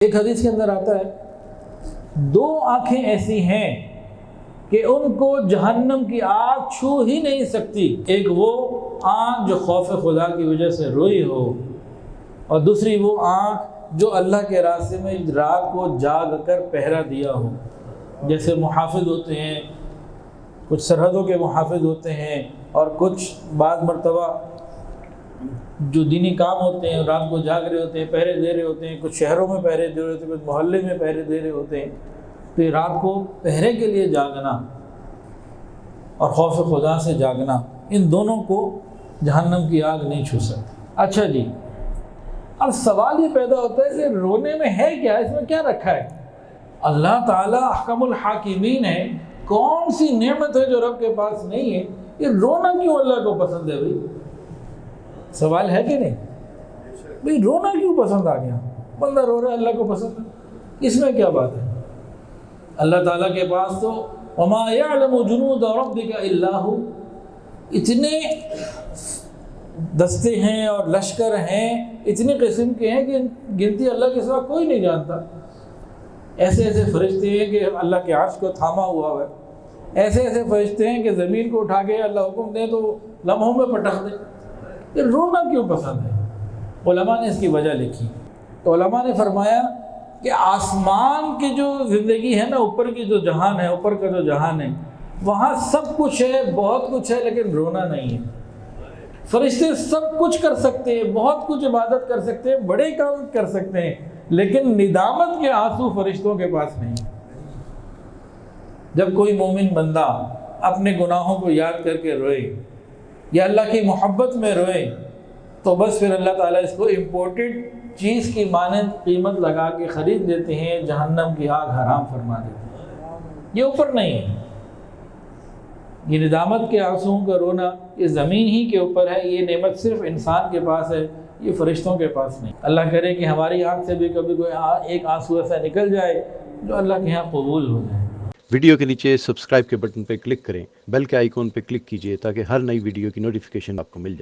ایک حدیث کے اندر آتا ہے دو آنکھیں ایسی ہیں کہ ان کو جہنم کی آگ چھو ہی نہیں سکتی. ایک وہ آنکھ جو خوف خدا کی وجہ سے روئی ہو، اور دوسری وہ آنکھ جو اللہ کے راستے میں رات کو جاگ کر پہرا دیا ہو. جیسے محافظ ہوتے ہیں، کچھ سرحدوں کے محافظ ہوتے ہیں، اور کچھ بعض مرتبہ جو دینی کام ہوتے ہیں رات کو جاگ رہے ہوتے ہیں، پہرے دے رہے ہوتے ہیں. کچھ شہروں میں پہرے دے رہے ہوتے ہیں، کچھ محلے میں پہرے دے رہے ہوتے ہیں. تو یہ رات کو پہرے کے لیے جاگنا اور خوف خدا سے جاگنا، ان دونوں کو جہنم کی آگ نہیں چھو سکتی. اچھا جی، اب سوال یہ پیدا ہوتا ہے کہ رونے میں ہے کیا؟ اس میں کیا رکھا ہے؟ اللہ تعالیٰ احکم الحاکمین ہے. کون سی نعمت ہے جو رب کے پاس نہیں ہے؟ یہ رونا کیوں اللہ کو پسند ہے؟ بھائی سوال ہے کہ نہیں؟ بھائی رونا کیوں پسند آ گیا؟ بندہ رو رہا ہے، اللہ کو پسند ہے، اس میں کیا بات ہے؟ اللہ تعالیٰ کے پاس تو وما یعلم جنود ربک الا ھو، اتنے دستے ہیں اور لشکر ہیں، اتنے قسم کے ہیں کہ گنتی اللہ کے سوا کوئی نہیں جانتا. ایسے ایسے فرشتے ہیں کہ اللہ کے عرش کو تھاما ہوا ہے، ایسے ایسے فرشتے ہیں کہ زمین کو اٹھا کے اللہ حکم دے تو لمحوں میں پٹخ دے. یہ رونا کیوں پسند ہے؟ علماء نے اس کی وجہ لکھی. تو علماء نے فرمایا کہ آسمان کی جو زندگی ہے نا، اوپر کی جو جہان ہے، اوپر کا جو جہان ہے، وہاں سب کچھ ہے، بہت کچھ ہے، لیکن رونا نہیں ہے. فرشتے سب کچھ کر سکتے ہیں، بہت کچھ عبادت کر سکتے ہیں، بڑے کام کر سکتے ہیں، لیکن ندامت کے آنسو فرشتوں کے پاس نہیں. جب کوئی مومن بندہ اپنے گناہوں کو یاد کر کے روئے یا اللہ کی محبت میں روئے، تو بس پھر اللہ تعالیٰ اس کو امپورٹڈ چیز کی مانند قیمت لگا کے خرید دیتے ہیں، جہنم کی آگ حرام فرما دیتے ہیں. یہ اوپر نہیں ہے، یہ ندامت کے آنسوؤں کا رونا یہ زمین ہی کے اوپر ہے. یہ نعمت صرف انسان کے پاس ہے، یہ فرشتوں کے پاس نہیں. اللہ کرے کہ ہماری آنکھ سے بھی کبھی کوئی ایک آنسو ایسا نکل جائے جو اللہ کے یہاں قبول ہو جائے. ویڈیو کے نیچے سبسکرائب کے بٹن پہ کلک کریں، بیل کے آئیکن پہ کلک کیجئے تاکہ ہر نئی ویڈیو کی نوٹیفیکیشن آپ کو مل جائے.